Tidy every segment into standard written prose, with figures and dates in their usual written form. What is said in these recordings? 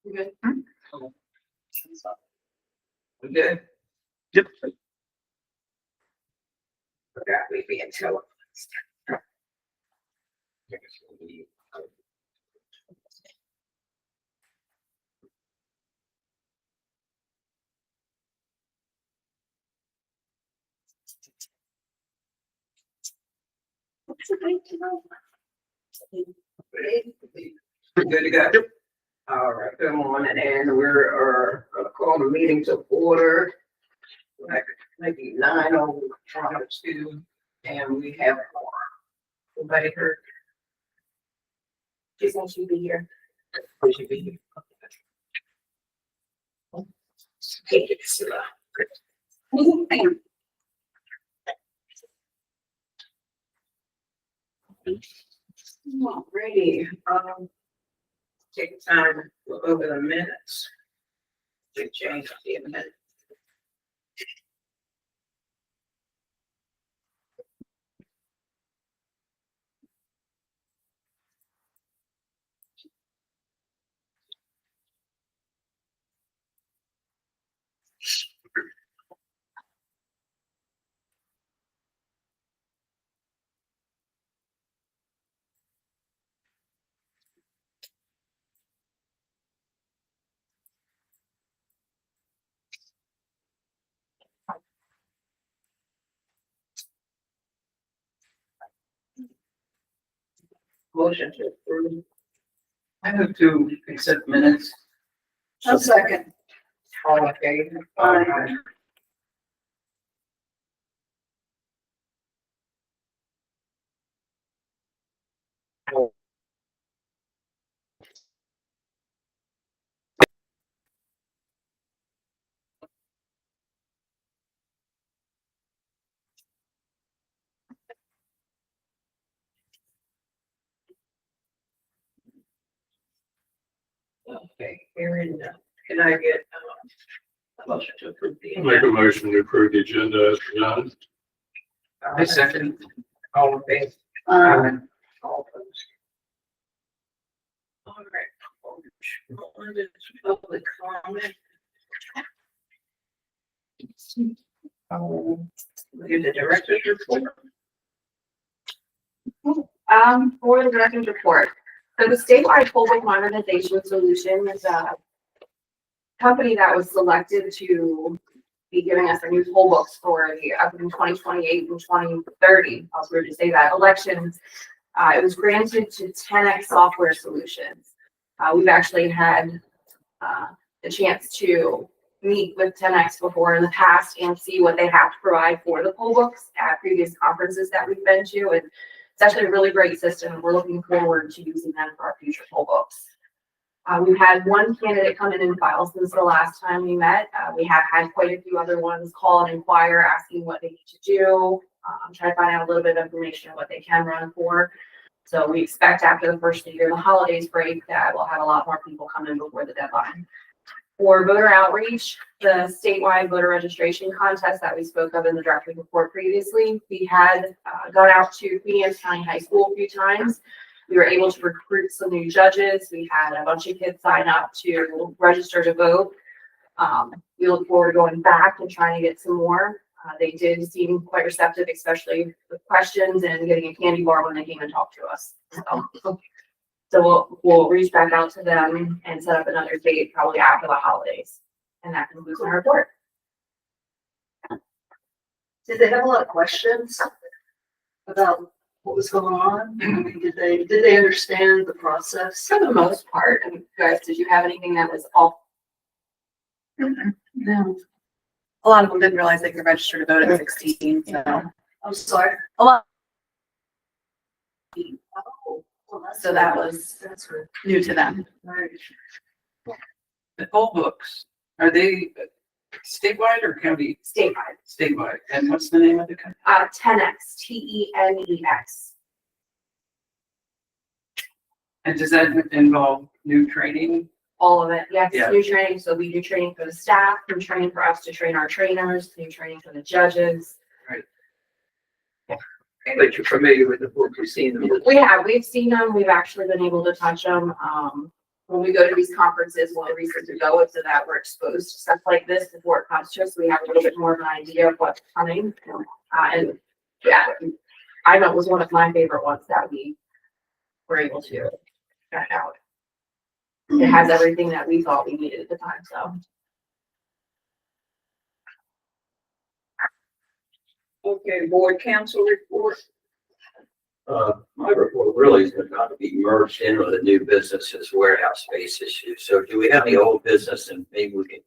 You good? We good? Yep. Forgot we be in trouble. Good to go. All right, good morning, and we're gonna call the meeting to order. Like maybe 9:02, and we have somebody heard. She said she'd be here. We should be here. It's, Alrighty, take time to look over the minutes. Big change in a minute. Motion to approve. I have to accept minutes. A second. All in favor? Aye. Okay, Aaron, can I get a motion to approve the Make a agenda? motion to approve the agenda as presented. I second. All in favor? Aye. All opposed? All right. On to public comment. Give the director's report. For the director's report, so the statewide public modernization solution is a company that was selected to be giving us our new poll books for the upcoming 2028 and 2030. I was weird to say that elections. It was granted to 10X Software Solutions. We've actually had the chance to meet with 10X before in the past and see what they have to provide for the poll books at previous conferences that we've been to. And it's actually a really great system. We're looking forward to using them for our future poll books. We've had one candidate come in and file since the last time we met. We have had quite a few other ones call and inquire, asking what they need to do. I'm trying to find out a little bit of information on what they can run for. So we expect after the first of the year, the holidays break, that we'll have a lot more people come in before the deadline. For voter outreach, the statewide voter registration contest that we spoke of in the director's report previously, we had gone out to Queen Anne's County High School a few times. We were able to recruit some new judges. We had a bunch of kids sign up to register to vote. We look forward to going back and trying to get some more. They did seem quite receptive, especially with questions and getting a candy bar when they came and talked to us. So we'll reach back out to them and set up another date probably after the holidays. And that concludes my report. Did they have a lot of questions about what was going on? Did they understand the process? For the most part, and guys, did you have anything that was off? No. A lot of them didn't realize they could register to vote at 16, so. I'm sorry. A lot. Oh, well, So that was that's right. new to them. Right. The poll books, are they statewide or county? Statewide. Statewide. And what's the name of the company? 10X, TENEX. And does that involve new training? All of it. Yes, Yeah. new training. So we do training for the staff, new training for us to train our trainers, new training for the judges. But you're familiar with the book, you've seen the book. We've seen them. We've actually been able to touch them. when we go to these conferences, one of the reasons we go is so that we're exposed to stuff like this before it comes to us. We have a little bit more of an idea of what's coming. And yeah, I know it was one of my favorite ones that we were able to check out. It has everything that we thought we needed at the time, so. Okay, board council report. My report really is going to be merged in with the new businesses warehouse space issue. So do we have any old business and maybe we can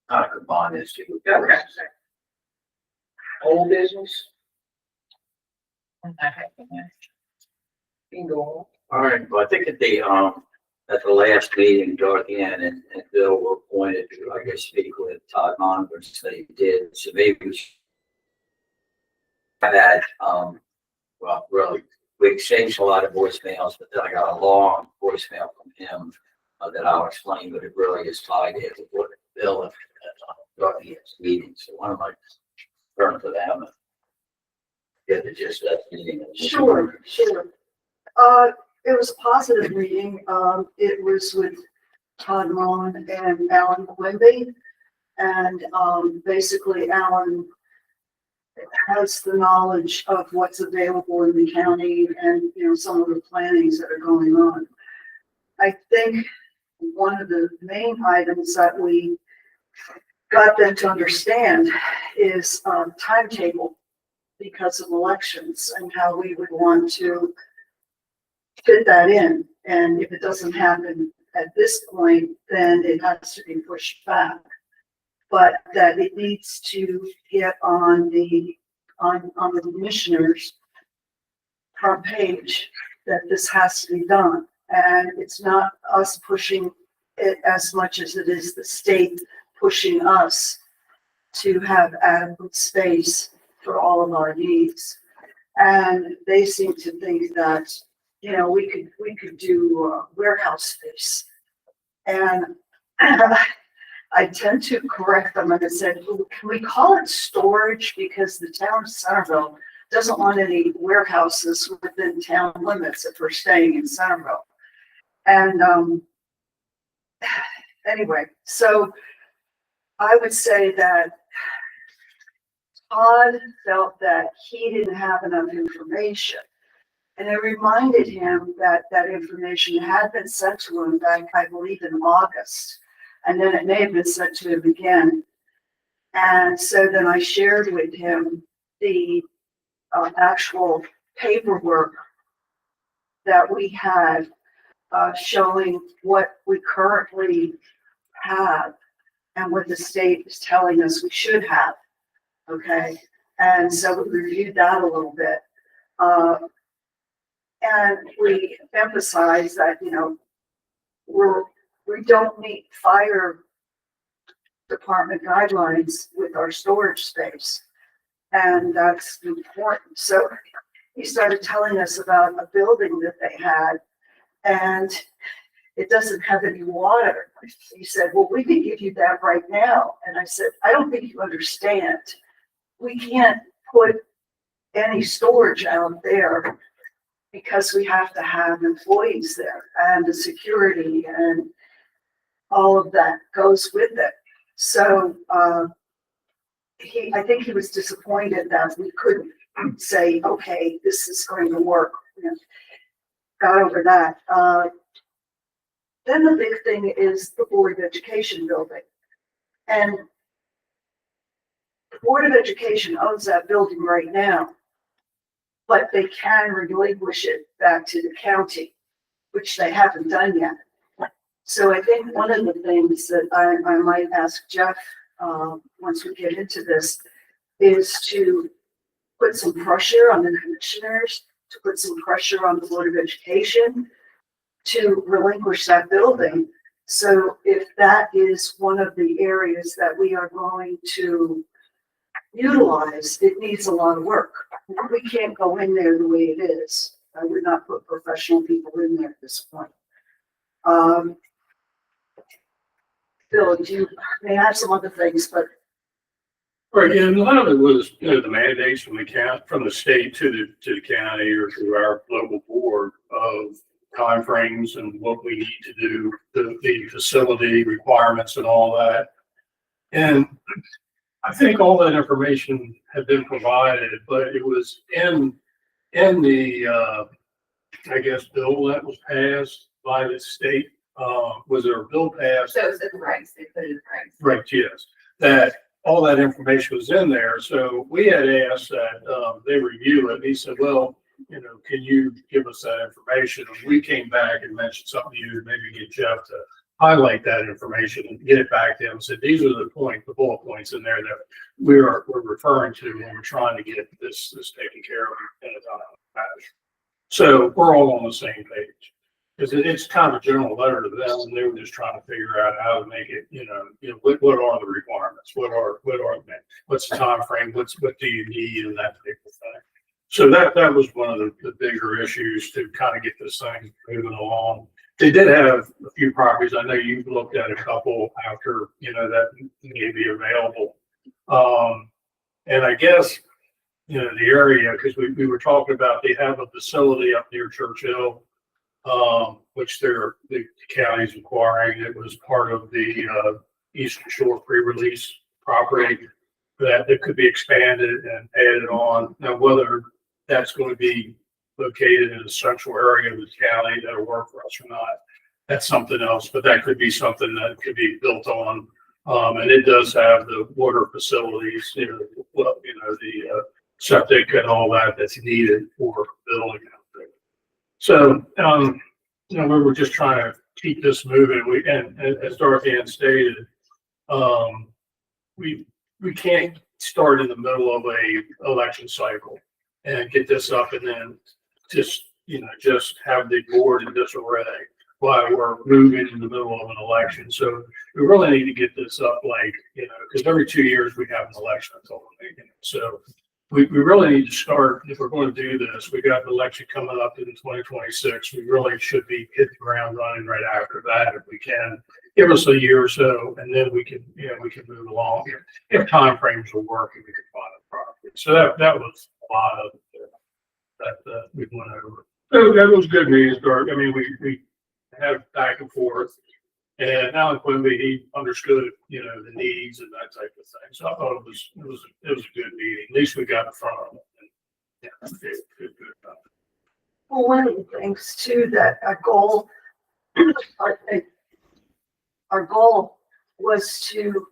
kind of combine this two? Okay. Old business, you can go on. All right, well, I think at the last meeting, Dorothy Ann and Bill were appointed to, I guess, speak with Todd Monahan, which they did. So maybe we should have that, well, really, we exchanged a lot of voicemails, but then I got a long voicemail from him that I'll explain, but it really is tied in with what Bill and Dorothy Ann's meeting. So why don't I turn to them and get the gist of that meeting? Sure. It was a positive meeting. It was with Todd Mullen and Alan Quimby. And, basically Alan has the knowledge of what's available in the county and, you know, some of the plannings that are going on. I think one of the main items that we got them to understand is, timetable because of elections and how we would want to fit that in. And if it doesn't happen at this point, then it has to be pushed back. But that it needs to get on the commissioner's front page that this has to be done. And it's not us pushing it as much as it is the state pushing us to have adequate space for all of our needs. And they seem to think that, you know, we could do warehouse space. And I tend to correct them and I said, can we call it storage? Because the town of Centerville doesn't want any warehouses within town limits if we're staying in Centerville. And anyway, so I would say that Todd felt that he didn't have enough information. And I reminded him that that information had been sent to him back, I believe, in August. And then it may have been sent to him again. And so then I shared with him the actual paperwork that we had showing what we currently have and what the state is telling us we should have. Okay. And so we reviewed that a little bit. And we emphasized that, you know, we don't meet fire department guidelines with our storage space. And that's important. So he started telling us about a building that they had and it doesn't have any water. He said, well, we can give you that right now. And I said, I don't think you understand. We can't put any storage out there because we have to have employees there and the security and all of that goes with it. So I think he was disappointed that we couldn't say, okay, this is going to work. You know, got over that. Then the big thing is the Board of Education building. And the Board of Education owns that building right now, but they can relinquish it back to the county, which they haven't done yet. So I think one of the things that I might ask Jeff, once we get into this, is to put some pressure on the commissioners, to put some pressure on the Board of Education to relinquish that building. So if that is one of the areas that we are going to utilize, it needs a lot of work. We can't go in there the way it is. I would not put professional people in there at this point. Bill, you may have some other things, but. Right, and a lot of it was, you know, the mandates from the state to the county or to our local board of timeframes and what we need to do, the facility requirements and all that. And I think all that information had been provided, but it was in the, I guess, bill that was passed by the state. Was there a bill passed? So it's in the regs, they put it in the regs. Right, yes, that all that information was in there. So we had asked that they review it. And he said, well, can you give us that information? And we came back and mentioned something to you, maybe get Jeff to highlight that information and get it back to him. So these are the bullet points in there that we're referring to when we're trying to get this taken care of in a timely fashion. So we're all on the same page. Because it's kind of a general letter to them, and they were just trying to figure out how to make it, what are the requirements? What's the time frame? What do you need and that type of thing. So that was one of the bigger issues to kind of get this thing moving along. They did have a few properties. I know you've looked at a couple after, that may be available. And I guess, the area, because we were talking about, they have a facility up near Churchill, which the county's acquiring. It was part of the Eastern Shore pre-release property that could be expanded and added on. Now, whether that's going to be located in a central area of the county that'll work for us or not, that's something else, but that could be something that could be built on. And it does have the water facilities, the septic and all that's needed for building out there. So, we were just trying to keep this moving. And as Dorothy Ann stated, we can't start in the middle of a election cycle and get this up and then just have the board in disarray while we're moving in the middle of an election. So we really need to get this up, because every 2 years we have an election. So we really need to start, if we're going to do this, we got the election coming up in 2026. We really should be hitting the ground running right after that if we can. Give us a year or so, and then we can move along. If timeframes will work and we can find a property. So that was a lot of that we went over. So that was good news, Dirk. I mean, we had back and forth, and Alan Quimby, he understood, the needs and that type of thing. So I thought it was a good meeting. At least we got in front of it. And, good. Well, one of the things too, that our goal was to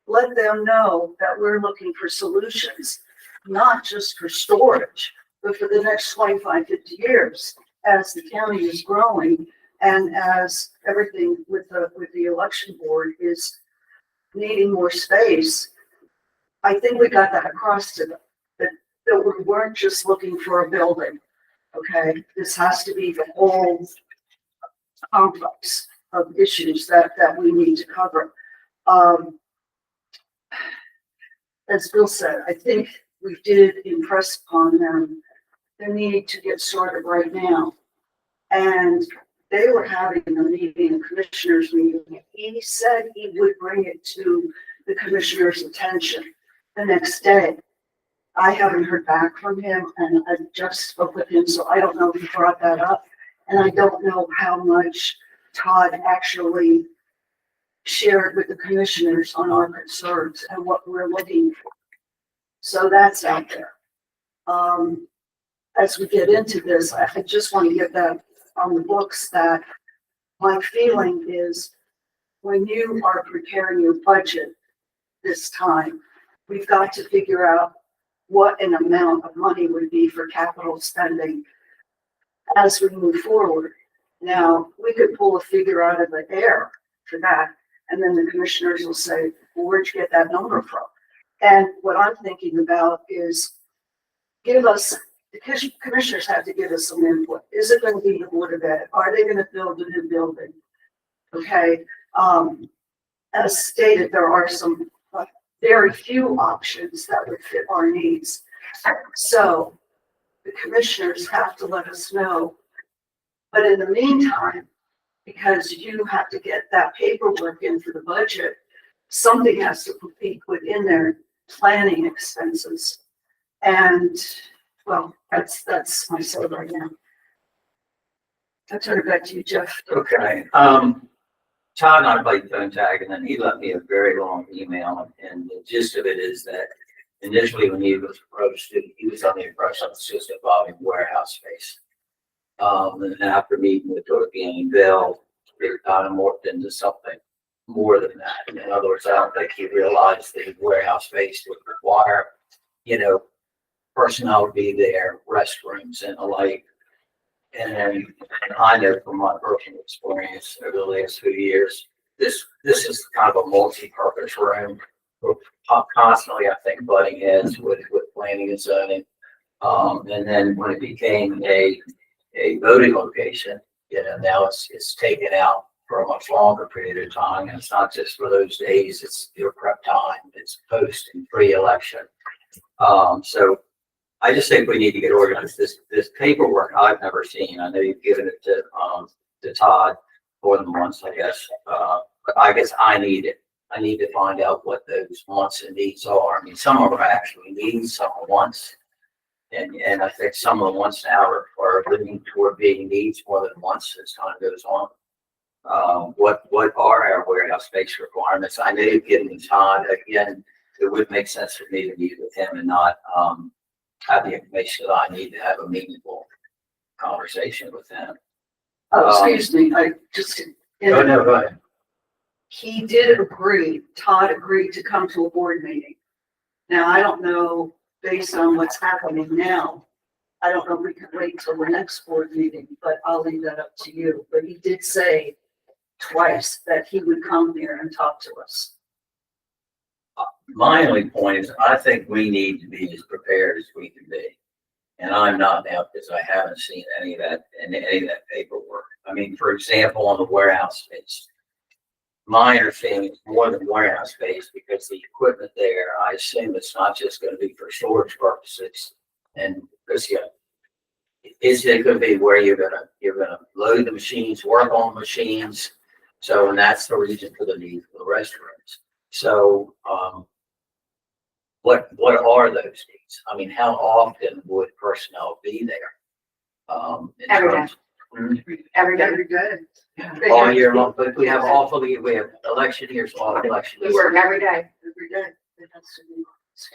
let them know that we're looking for solutions, not just for storage, but for the next 25, 50 years as the county is growing and as everything with the election board is needing more space. I think we got that across to them, that we weren't just looking for a building. Okay, this has to be the whole complex of issues that we need to cover. As Bill said, I think we did impress upon them the need to get started right now. And they were having a meeting, a commissioners meeting. He said he would bring it to the commissioner's attention the next day. I haven't heard back from him, and I just spoke with him, so I don't know if he brought that up. And I don't know how much Todd actually shared with the commissioners on our concerns and what we're looking for. So that's out there. As we get into this, I just want to get that on the books, that my feeling is when you are preparing your budget this time, we've got to figure out what an amount of money would be for capital spending as we move forward. Now, we could pull a figure out of the air for that, and then the commissioners will say, well, where'd you get that number from? And what I'm thinking about is the commissioners have to give us some input. Is it going to be the Board of Ed? Are they going to build a new building? Okay. As stated, there are some very few options that would fit our needs. So the commissioners have to let us know. But in the meantime, because you have to get that paperwork in for the budget, something has to be put in there, planning expenses. And well, that's my say right now. I'll turn it back to you, Jeff. Okay, Todd and I played phone tag, and then he left me a very long email, and the gist of it is that initially when he was approached, he was on the impression it's just involving warehouse space. And then after meeting with Dorothy and Bill, it kind of morphed into something more than that. In other words, I don't think he realized the warehouse space would require, you know, personnel to be there, restrooms and the like. And I know from my personal experience over the last few years, this is kind of a multi-purpose room. We're constantly, I think, butting heads with planning and zoning. And then when it became a voting location, you know, now it's taken out for a much longer period of time. And it's not just for those days, it's your prep time, it's post and pre-election. So I just think we need to get organized. This paperwork I've never seen. I know you've given it to Todd more than once, I guess. But I guess I need it. I need to find out what those wants and needs are. I mean, some of them are actually needs, some are wants. And I think some of the wants now are leaning toward being needs more than wants as time goes on. What are our warehouse space requirements? I know you've given me Todd. Again, it would make sense for me to meet with him and not have the information that I need to have a meaningful conversation with him. Oh, excuse me, I just. Oh, no, go ahead. He did agree, Todd agreed to come to a board meeting. Now, I don't know, based on what's happening now, I don't know if we can wait till the next board meeting, but I'll leave that up to you. But he did say twice that he would come here and talk to us. My only point is I think we need to be as prepared as we can be. And I'm not now because I haven't seen any of that paperwork. I mean, for example, on the warehouse space, my understanding is more than warehouse space because the equipment there, I assume it's not just going to be for storage purposes. And because is it going to be where you're gonna load the machines, work on the machines? So, and that's the reason for the need for the restrooms. So, what are those needs? I mean, how often would personnel be there? Every day. Every day. Very good. All year long, but we have election years, all election. We work every day. Every day. It has to be.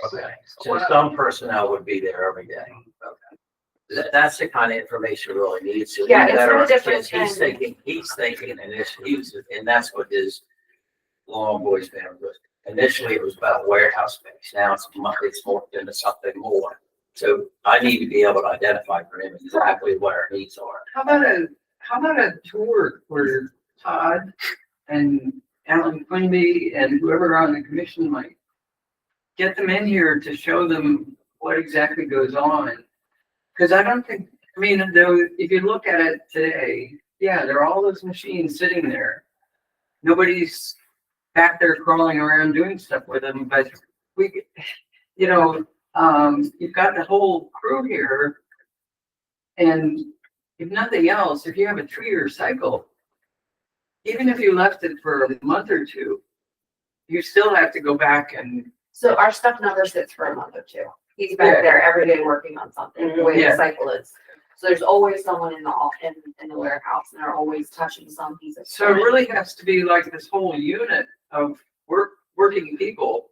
Okay, so some personnel would be there every day. Okay. That's the kind of information we really need. So Yeah, we it's better no understand- different he's thinking, and that's what his long voice band was. Initially, it was about warehouse space. Now it's morphed into something more. So I need to be able to identify for him exactly what our needs are. How about a tour where Todd and Alan Quimby and whoever on the commission might get them in here to show them what exactly goes on? Because I don't think, I mean, though, if you look at it today, yeah, there are all those machines sitting there. Nobody's back there crawling around doing stuff with them, but we, you know, you've got the whole crew here. And if nothing else, if you have a 3-year cycle, even if you left it for a month or two, you still have to go back and. So our stuff never sits for a month or two. He's back there every day working on something, the way the Yeah. cycle is. So there's always someone in the warehouse, and they're always touching some piece of. So it really has to be like this whole unit of working people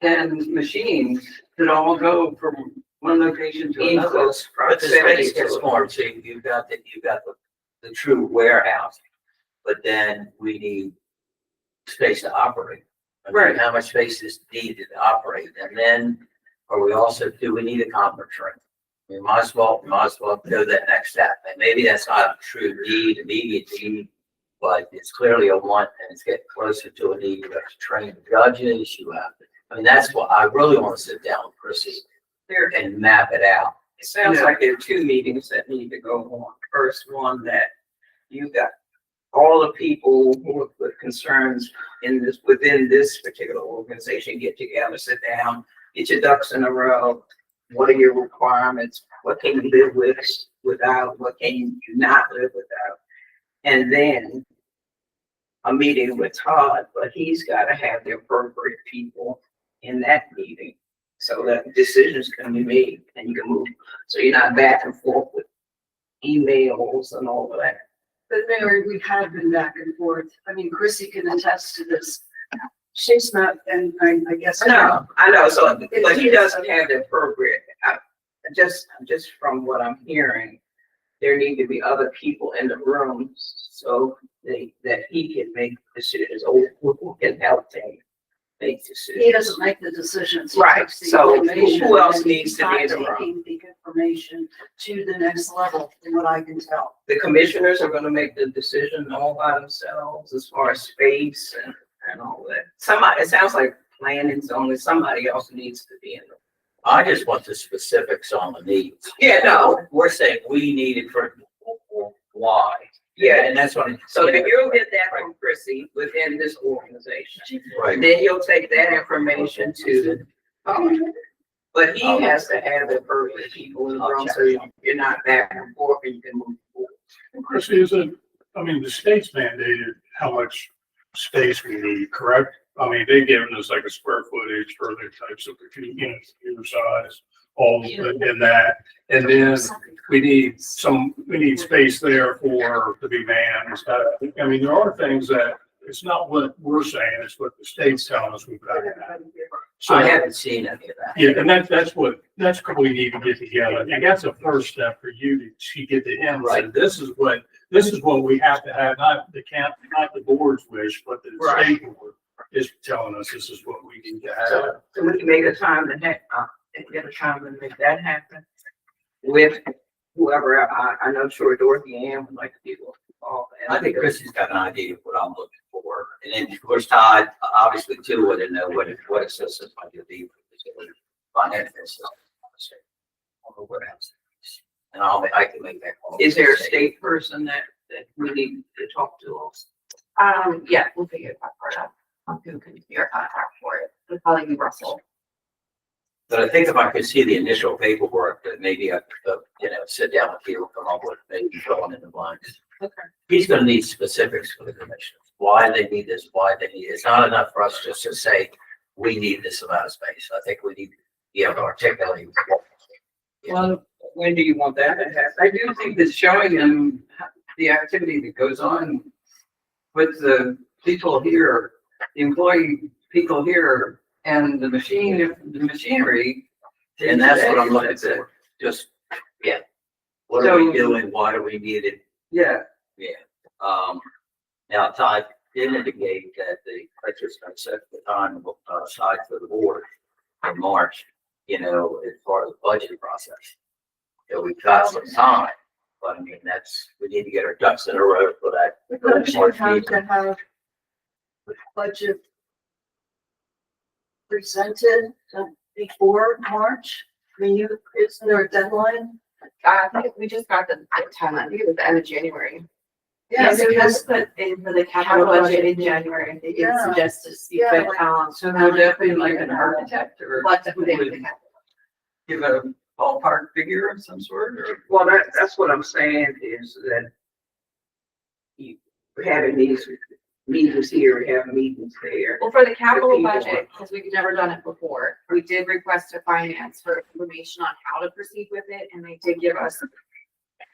and machines that all go from one location to In another. close But the proximity space is to formed, so you've got the true warehouse, but then we need space to operate. I mean, Right. how much space is needed to operate? And then, do we need a conference room? We might as well go that next step. And maybe that's not a true need, immediate need, but it's clearly a want and it's getting closer to a need. You have to train judges, that's what I really want to sit down with Chrissy here and map it out. It sounds Yeah. like there are 2 meetings that need to go on. First one that you got all the people with concerns within this particular organization get together, sit down, get your ducks in a row. What are your requirements? What can you live without? What can you not live without? And then a meeting with Todd, but he's got to have the appropriate people in that meeting so that decisions can be made and you can move. So you're not back and forth with emails and all of that. But Mary, we have been back and forth. I mean, Chrissy can attest to this. She's not, and I guess. No, I know, so, but he doesn't have the appropriate, just from what I'm hearing, there need to be other people in the room so that he can make decisions, or who can help him make decisions. He doesn't make the decisions. He Right, takes the so information who else and needs to be in the he's room? taking the information to the next level, from what I can tell. The commissioners are gonna make the decision all by themselves as far as space and all that. Somebody, it sounds like planning's only, somebody else needs to be in the. I just want the specifics on the needs. Yeah, no, We're saying we need it for why. yeah, And that's what. so then you'll get that from Chrissy within this organization. Right. Then you'll take that information to, but he has to have the perfect people in the room, so you're not back and forth and you can move forward. Chrissy, is it, I mean, the state's mandated how much space we need, correct? I mean, they've given us like a square footage for their types of, computer size, all in that. And then we need space there for to be manned and stuff. I mean, there are things that, it's not what we're saying, it's what the state's telling us we've got to have. So, I haven't seen any of that. yeah, and that's what we need to get together. I think that's a first step for you to get to him, right? This is what we have to have, not the board's wish, but the Right. state board is telling us this is what we need to have. So we can make a time to get a time to make that happen with whoever, I know sure Dorothy Ann would like to be involved. I think Chrissy's got an idea of what I'm looking for. And then, of course, Todd, obviously too, wouldn't know what assistance might be for financial stuff. Or what else. And I can make that call. Is there a state person that we need to talk to also? Yeah, we'll figure that part out. Who can be our contact for it? It'll probably be Russell. But I think if I could see the initial paperwork, that maybe I could, sit down with you, come up with maybe filling in the blanks. Okay. He's gonna need specifics for the commission, why they need this, why they need it. It's not enough for us just to say, we need this amount of space. I think we need to be able to articulate. Well, when do you want that to happen? I do think that showing them the activity that goes on with the people here, the employee people here, and the machinery. And that's what I'm looking for, just, yeah. What are we doing, why do we need it? Yeah, Now Todd did indicate that the purchase going to set the time aside for the board in March, as far as the budget process. So we've got some time, but I mean, we need to get our ducks in a row for that. Don't you have to have the budget presented before March? I mean, isn't there a deadline? I think we just got the time, I think it was the end of January. Yeah, So we because just put in for the capital budget in January, I think Yeah. it's suggested, Yeah, but, so would that be like an architect or what who they would would have. give a ballpark figure of some sort, or? Well, that's what I'm saying is that you having these meetings here, have meetings there. Well, for the capital people. budget, because we've never done it before, we did request to finance for information on how to proceed with it, and they did give us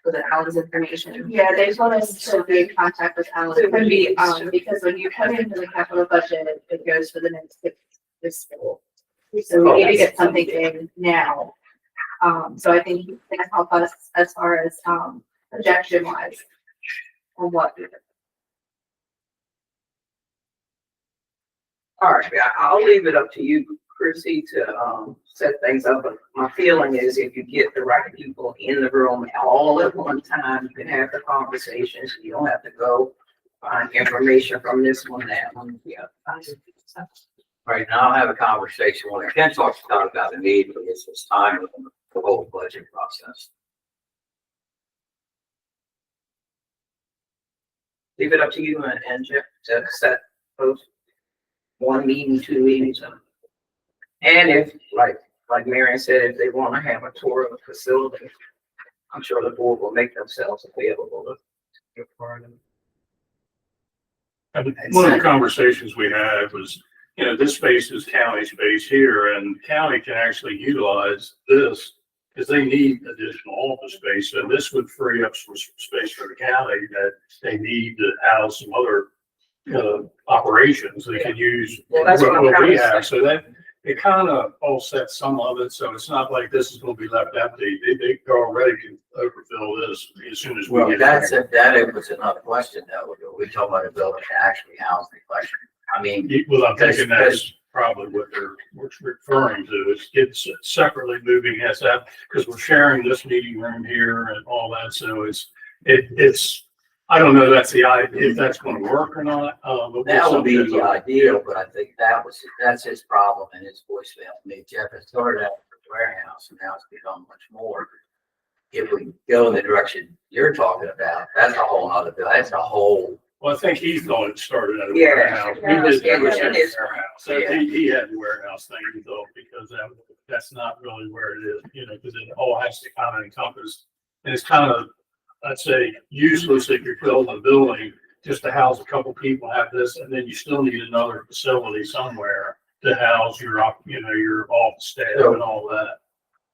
the Alan's information. Yeah, they told us to be in contact with Alan. It would be, because when you put into the capital budget, it goes for the next fiscal. So we need to get something in now. So I think he's gonna help us as far as, projection wise on what. All right, I'll leave it up to you, Chrissy, to set things up. But my feeling is if you get the right people in the room all at one time, you can have the conversations. You don't have to go find information from this one, that one, yeah. Right now, I'll have a conversation when Ken talks about the need for this time with the whole budget process. Leave it up to you and Jeff to set those 1 meeting, 2 meetings. And if, like Marion said, if they want to have a tour of the facility, I'm sure the board will make themselves available to get part of it. And one of the conversations we had was, this space is county space here, and county can actually utilize this because they need additional office space. So this would free up some space for the county that they need to house some other operations they could use Well, that's what I'm what we kinda have. So that it kind of offsets some of it. So it's not like this is going to be left empty. They already can overfill this as soon as we Well, get that's, there. that was another question though. We talk about a building to actually house the collection. I mean, Well, I'm thinking that's probably what they're referring to. It's separately moving SF because we're sharing this meeting room here and all that. So it's, I don't know that's if that's going to work or not. But that would be something the ideal, but I think that's his problem and his voicemail. I mean, Jeff has started out with the warehouse and now it's become much more. If we go in the direction you're talking about, that's a whole other, that's a whole. Well, I think he thought it started at a Yeah. warehouse. We Yeah. did Yeah, that it is. warehouse. So he had a warehouse thing, he thought, because that's not really where it is, because it all has to kind of encompass. And it's kind of, I'd say, useless if you're building a building just to house a couple people, have this, and then you still need another facility somewhere to house your office staff and all that.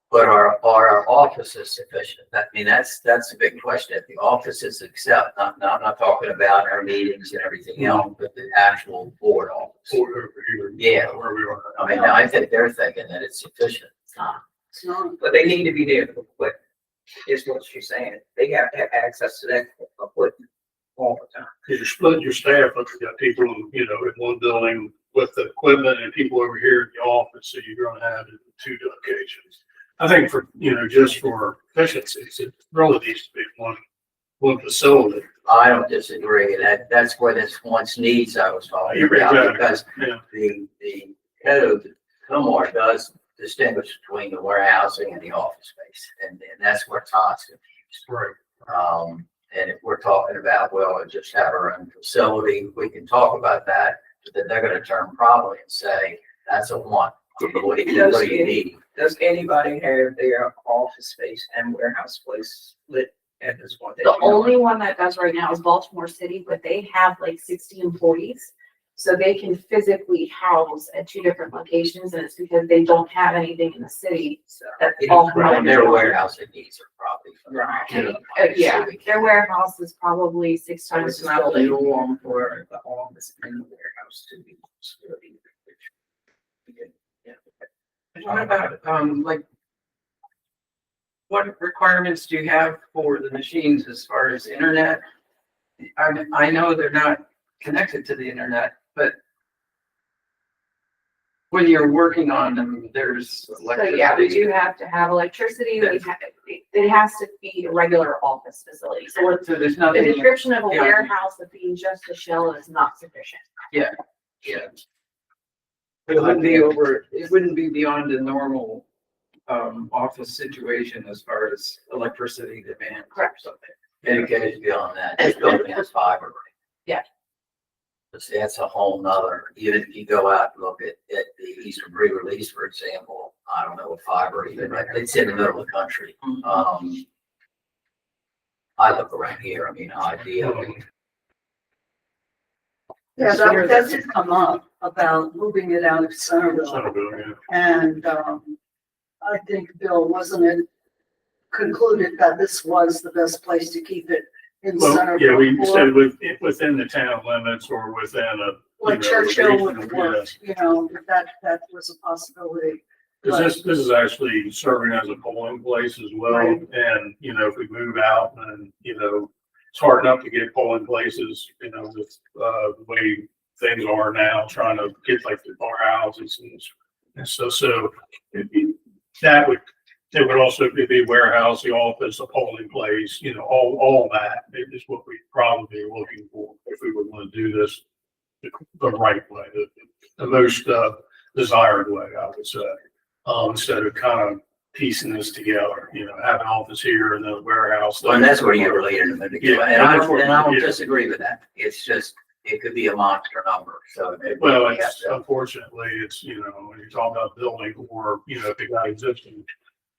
But are our offices sufficient? I mean, that's a big question. If the offices accept, I'm not talking about our meetings and everything else, but the actual board office. Or here, Yeah. where we are. I mean, I think they're thinking that it's sufficient. It's not. But they need to be there for equipment, is what she's saying. They have to have access to that equipment all the time. Because you're splitting your staff, but you got people, in one building with the equipment and people over here at the office, so you're gonna have it in two locations. I think for, just for efficiencies, it really needs to be one facility. I don't disagree. That's where this wants needs I was talking about, because Yeah. the code, Comar does distinguish between the warehousing and the office space, and that's where Todd's confused. Right. And if we're talking about, well, just have our own facility, we can talk about that, but then they're gonna turn probably and say, that's a one. What do you need? Does anybody have their office space and warehouse space lit at this point? The only one that does right now is Baltimore City, but they have like 60 employees. So they can physically house at two different locations, and it's because they don't have anything in the city. So, That's all. Their warehousing needs are probably. right. Yeah, their warehouse is probably 6 So times it's the not the building. norm for the office and the warehouse to be. What about, what requirements do you have for the machines as far as internet? I know they're not connected to the internet, but when you're working on them, there's So yeah, we electricity. do have to have electricity. It has to be a regular office facility. So So there's the nothing, description of a Yeah. warehouse of being just a shell is not sufficient. yeah. It wouldn't be beyond a normal, office situation as far as electricity demand or Correct. something. And it goes beyond that. This building has fiber. Yeah. But see, that's a whole nother, even if you go out and look at the Eastern Pre-Release, for example, I don't know what fiber, even, it's in the middle of the country. I look around here, I mean, ideally, Yeah, that did come up about moving it out of Centerville. Centerville, yeah. And, I think Bill, wasn't it concluded that this was the best place to keep it in Well, Centerville? yeah, we or said within the town limits or within a. Like Churchill would regional, work, yes. that was a possibility. Because this is actually serving as a polling place as well. Right. And, if we move out and, it's hard enough to get polling places, with, the way things are now, trying to get like the bar houses and so it would also be warehouse, the office, a polling place, all that is what we probably be looking for if we were going to do this the right way, the most desired way, I would say. Instead of kind of piecing this together, have an office here and then a warehouse. well, and that's where you're related to them. Yeah. And I don't Yeah. disagree with that. It's just, it could be a monster number, so. Well, we have it's to- unfortunately, it's, when you talk about building or, if it got existing,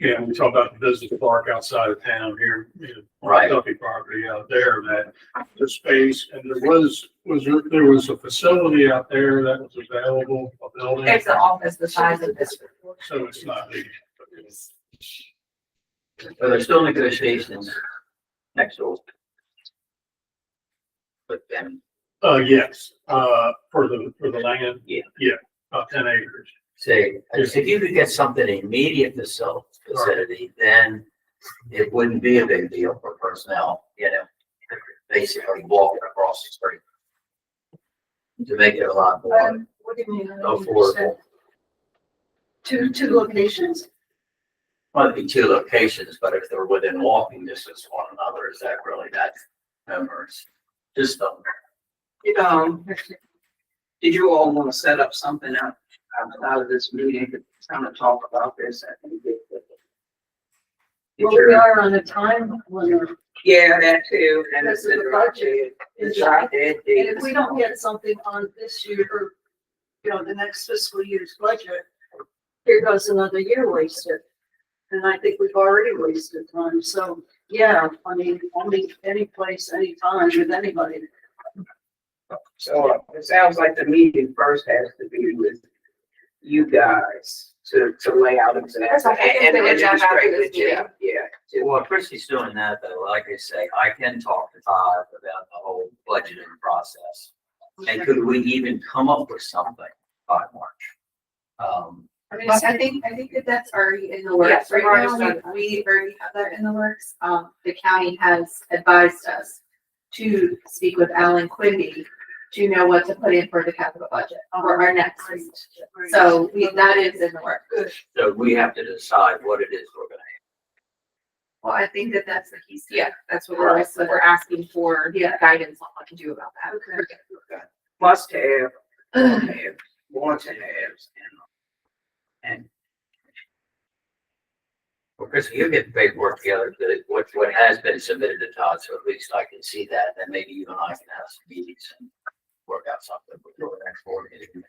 we talk about the business park outside of town here, Right. Duffy property out there, that the space, and there was a facility out there that was available, a building. It's an office the size of this. So it's not big. So there's still negotiations next door. But then, Yes, for the land. Yeah. Yeah, about 10 acres. say, if you could get something immediate vicinity, then it wouldn't be a big deal for personnel, you know, basically walking across the street. To make it a lot more What do you mean? I don't affordable. understand. Two locations. Might be two locations, but if they're within walking distance of one another, is that really that numbers? Just Did you all want to set up something out of this meeting to kind of talk about this? I think Well, we are on a time limit. Yeah, that too, and it's Because of the the drop budget. dead. And The drop dead date. if we don't get something on this year, or, the next fiscal year's budget, here goes another year wasted. And I think we've already wasted time, so, yeah, I mean, any place, anytime with anybody. So it sounds like the meeting first has to be with you guys to lay out exactly. That's okay. I can figure that out after this Yeah. Well, Christie's doing that though, like I say, I can talk to Todd about the whole budgeting process. And could we even come up with something by March? I mean, I think that that's already in the works. Yes, Right we've already now, started that. we already have that in the works. The county has advised us to speak with Alan Quimby to know what to put in for the capital budget for our next. So that is in the works. Good. So we have to decide what it is we're gonna Well, I think that that's the key. Yeah, that's what we're asking for, guidance on what to do about that. Okay. Must have, want to have, and Well, Chris, you get the paperwork together, what has been submitted to Todd, so at least I can see that, then maybe you and I can have some meetings and work out something before the next board meeting.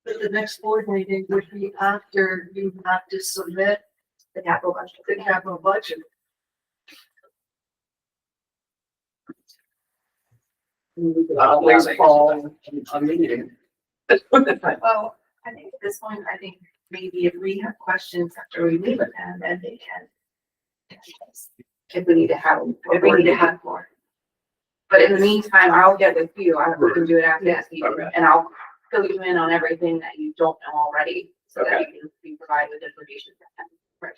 But the next board meeting would be after you have to submit The capital budget. the capital budget. always fall a meeting. Well, I think at this point, I think maybe if we have questions after we meet with them, then they can. If we need to have more. But in the meantime, I'll get with you, we can do it after this meeting, Okay. and I'll fill you in on everything that you don't know already, so that you can be provided with information. Right.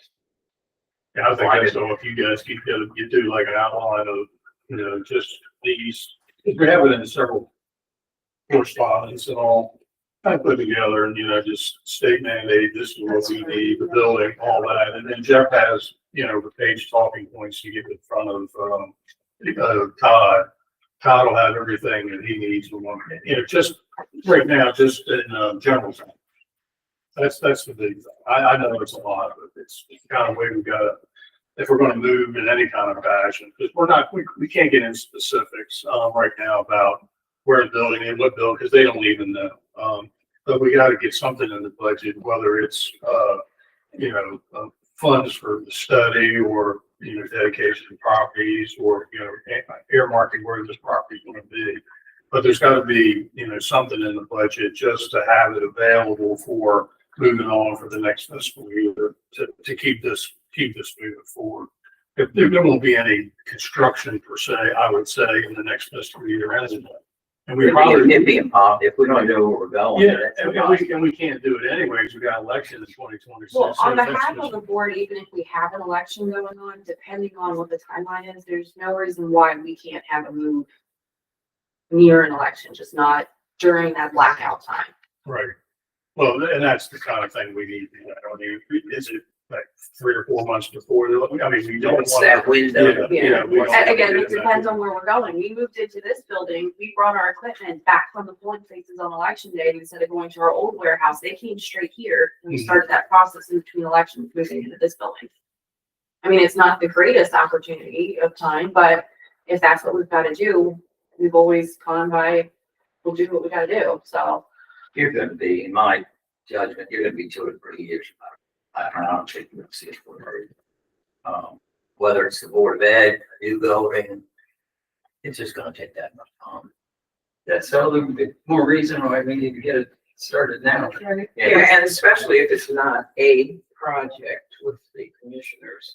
Yeah, I think that's all, if you guys keep, you do like an outline of, just these, we have it in several correspondence and all, kind of put together and, just state mandate, this is what we need, the building, all that, and then Jeff has, the page talking points to get in front of, Todd. Todd will have everything that he needs to want, just right now, just in, general. That's the big thing. I know it's a lot, but it's kind of way we gotta, if we're gonna move in any kind of fashion, because we can't get into specifics, right now about where the building and what building, because they don't even know. But we gotta get something in the budget, whether it's, funds for the study or, dedication to properties or, earmarking where this property is gonna be. But there's gotta be, something in the budget just to have it available for moving on for the next fiscal year to keep this moving forward. If there won't be any construction per se, I would say, in the next fiscal year anyway. And we probably, It'd be impossible, if we don't know where we're going. yeah, it's and we can't do it anyways. We got elections in 2026. Well, on so that's behalf just- of the board, even if we have an election going on, depending on what the timeline is, there's no reason why we can't have a move near an election, just not during that blackout time. Right. Well, and that's the kind of thing we need. Is it like 3 or 4 months before? We don't It's want that window. we don't And wanna again, get it in that. depends on where we're going. We moved into this building, we brought our equipment back from the polling places on election day instead of going to our old warehouse. They came straight here and we Mhm. started that process in between elections, moving into this building. I mean, it's not the greatest opportunity of time, but if that's what we've got to do, we've always gone by, we'll do what we got to do. So You're gonna be, in my judgment, you're gonna be 2 or 3 years. I don't think you're gonna see it for very. Whether it's the Board of Ed, a new building, it's just gonna take that much time. That's all the more reason why we need to get it Started now. Yeah, and especially if it's not a project with the commissioners.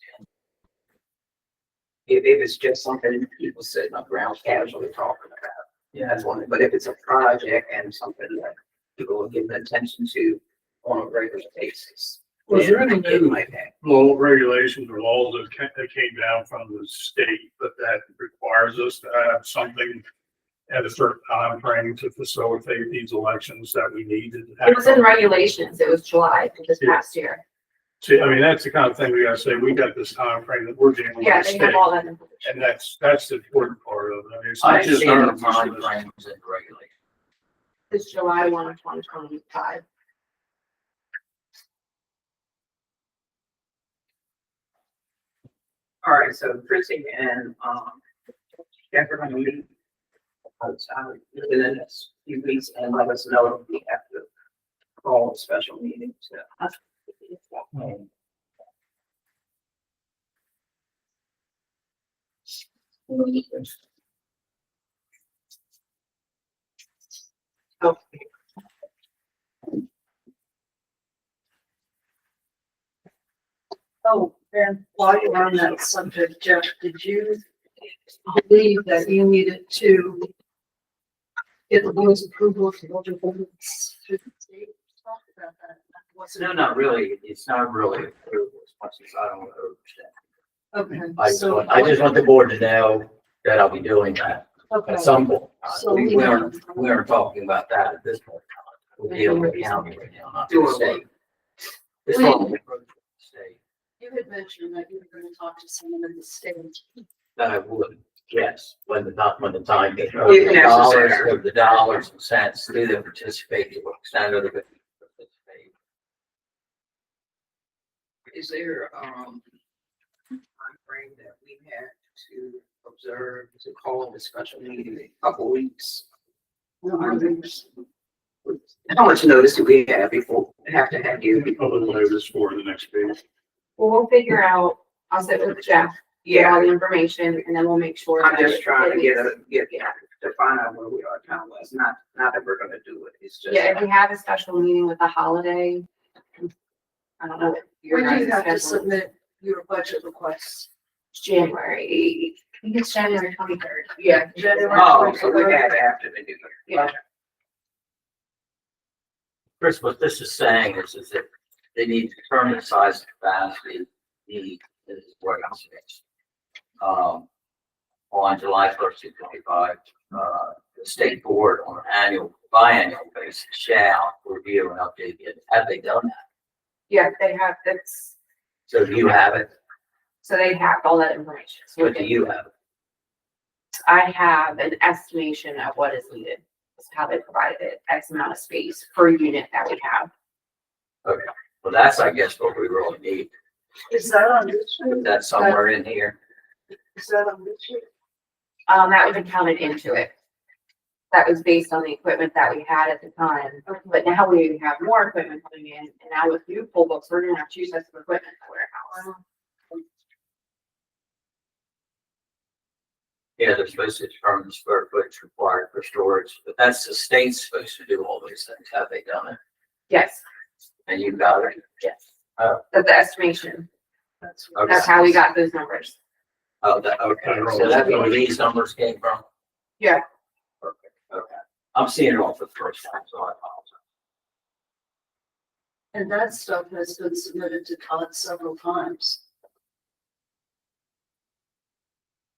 If it's just something people sitting up around casually talking about, Yeah. that's one thing. But if it's a project and something that people will give attention to on a regular basis. Was there any it new might happen. law regulations or laws that came down from the state, but that requires us to have something at a certain time frame to facilitate these elections that we need to have? It was in regulations, it was July of this past year. See, I mean, that's the kind of thing we gotta say, we got this time frame that we're dealing with Yeah, the they state. have all that information. And that's the important part of it. I mean, it's I not just see our. the time frames and regulations. It's July 1 of 2025. All right, so Chrissy and, Jeff are gonna meet outside within the next few weeks and let us know if we have to call a special meeting to. Okay. Oh, and while you're on that subject, Jeff, did you believe that you needed to get the board's approval to go to the state? Talk about that. Was it- No, not really. It's not really approval as much as I don't understand. Okay, I just want the board to know that I'll be doing that okay. at some point. So We aren't talking about that at this point. We're dealing with the county right now, not the state. This one, the state, You had mentioned that you were going to talk to someone in the state. that I would, yes, when the time gets. If necessary. The dollars and cents, do they participate to what extent of the participate? Is there, time frame that we had to observe to call the special meeting in a couple weeks? How much notice do we have before, have to have you? Public notice for the next meeting. Well, we'll figure out, I'll sit with Jeff, get all the information, and then we'll make sure. I'm that just trying to it- to find out where we are time wise, not that we're gonna do it, it's just. Yeah, if we have a special meeting with a holiday, I don't know what your When do you guys' have to schedule is. submit your budget requests? January, I think it's January 23rd. Yeah. January. Oh, so we have after the new year. Yeah. Chris, what this is saying is that they need to determine the size of capacity need in this warehouse space. On July 1st, 2025, the state board on an biannual basis shall review and update it. Have they done that? Yeah, they have, that's, So do you have it? so they have all that information. So we What do can- you have? I have an estimation of what is needed, is how they provided it, X amount of space per unit that we have. Well, that's, I guess, what we really need. Is that on this Put year? that somewhere in here. Is that on this year? That was counted into it. That was based on the equipment that we had at the time, but now we have more equipment coming in, and now with new poll books, we're gonna have two sets of equipment in the warehouse. Yeah, they're supposed to determine the square footage required for storage, but that's the state's supposed to do all these things. Have they done it? Yes, And you've got it? yes. Oh. That's the estimation. That's Okay. That's how we got those numbers. Oh, okay. So that's where these numbers came from? Yeah. Okay. I'm seeing it all for the first time, so I apologize. And that stuff has been submitted to Todd several times.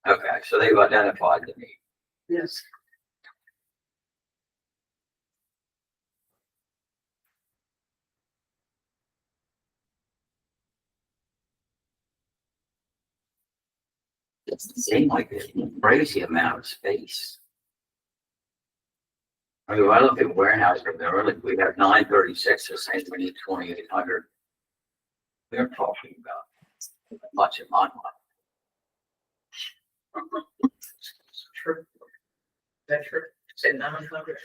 Okay, so they've identified the need. Yes. It seemed like a crazy amount of space. I mean, when I look at warehouse, we have 936, they're saying we need 2,800. We're talking about much in my mind. True. That's true. Say 900.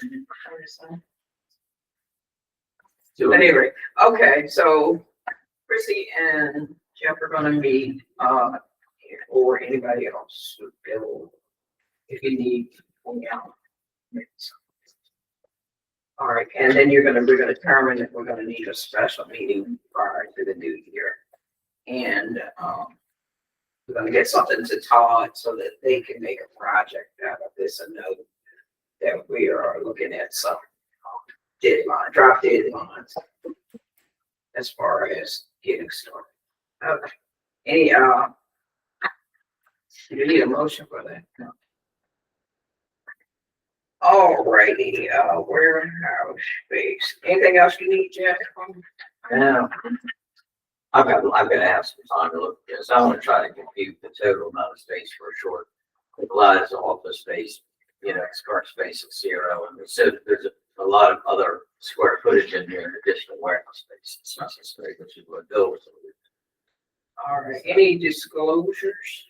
So But anyway, okay, so Chrissy and Jeff are gonna meet, or anybody else, if you need, out. All right, and then we're gonna determine if we're gonna need a special meeting prior to the new year. And, we're gonna get something to Todd so that they can make a project out of this and know that we are looking at some drop deadlines as far as getting started. Okay. Any, you need a motion for that? No. All righty, warehouse space. Anything else you need, Jeff? Yeah. I've got to have some time to look at this. I want to try to compute the total amount of space for a short. A lot is office space, its current space is 0. And so there's a lot of other square footage in here in additional warehouse space. It's necessary, which is what Bill was alluding to. All right, any disclosures?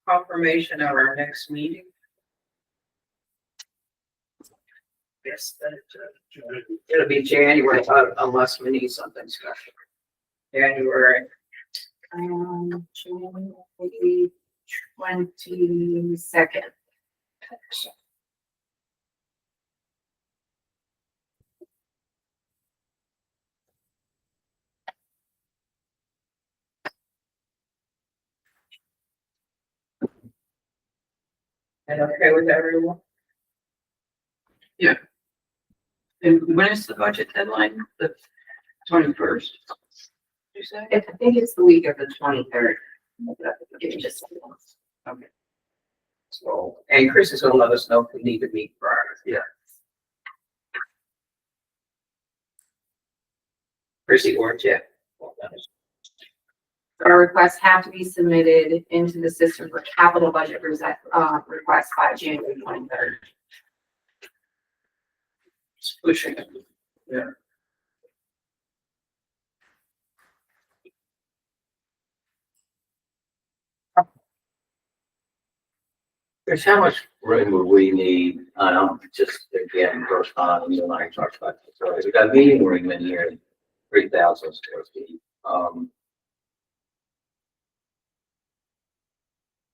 Confirmation of our next meeting. Yes, it'll be January, unless we need something special. January. January 22nd. And okay with everyone? And when is the budget deadline? The 21st? You say? I think it's the week of the 23rd. Give me just a second. Okay. So, and Chris is gonna let us know if we need to meet prior. Yeah. Chrissy or Jeff. Our requests have to be submitted into the system for capital budget requests by January 23rd. It's pushing it. Yeah. Chris, how much room would we need? I don't just again, first time you and I talked about this. So we got a meeting room in here, 3,000 square feet.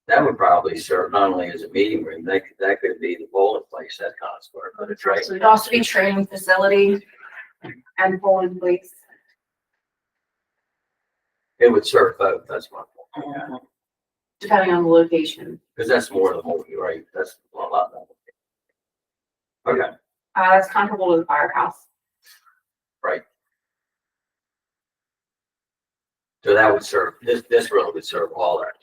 That would probably serve not only as a meeting room, that could be the bowling place, that kind of square footage, right? So it'd also be training facility and polling place. It would serve both, that's my point. Depending on the location. Because that's more than what you, right? That's a lot more. Okay, That's comparable to the firehouse. right. So that would serve, this really would serve all actors.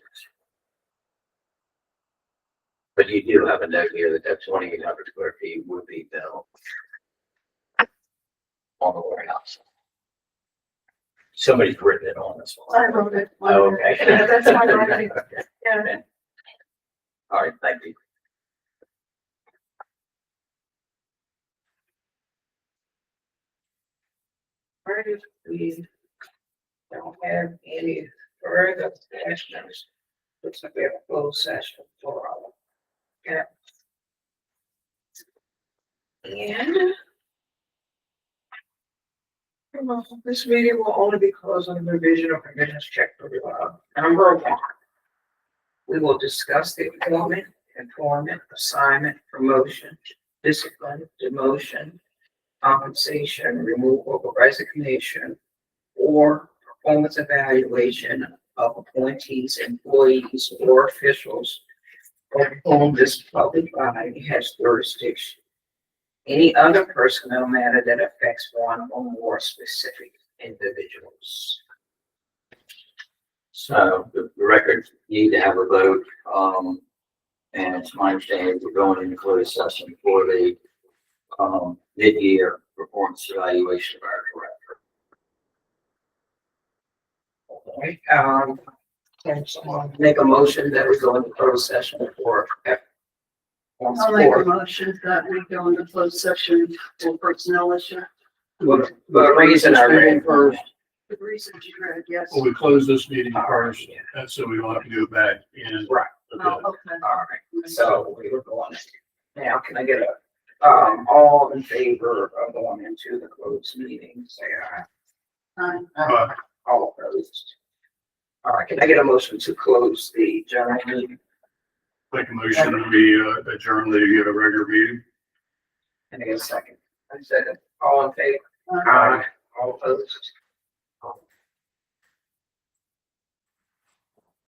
But you do have a note here that 2,800 square feet would be built on the warehouse. Somebody's written it on this one. I wrote it. Oh, okay. Yeah, that's my writing. Yeah. All right, thank you. Where do we don't have any further questions? Looks like we have a closed session for all. Yeah. And this meeting will only be closed on the revision of provisions checked for number 1. We will discuss the employment, assignment, promotion, discipline, demotion, compensation, removal or resignation, or performance evaluation of appointees, employees, or officials over whom this public body has jurisdiction. Any other personnel matter that affects one or more specific individuals. So the records need to have a vote, and it's my understanding we're going into closed session for the mid-year performance evaluation of our director. All right, can someone make a motion that we go into closed session for I'll make a motion that we go into closed session for personnel issue. But reason I read first. The reasons you read, yes. Well, we close this meeting first, and so we don't have to go back in. Right. Oh, okay. All right, so we were going, now can I get all in favor of going into the closed meeting, say aye. Aye. All opposed. All right, can I get a motion to close the general meeting? Make a motion to be adjourn the regular meeting. Can I get a second? I said it. All in favor? Uh, All opposed?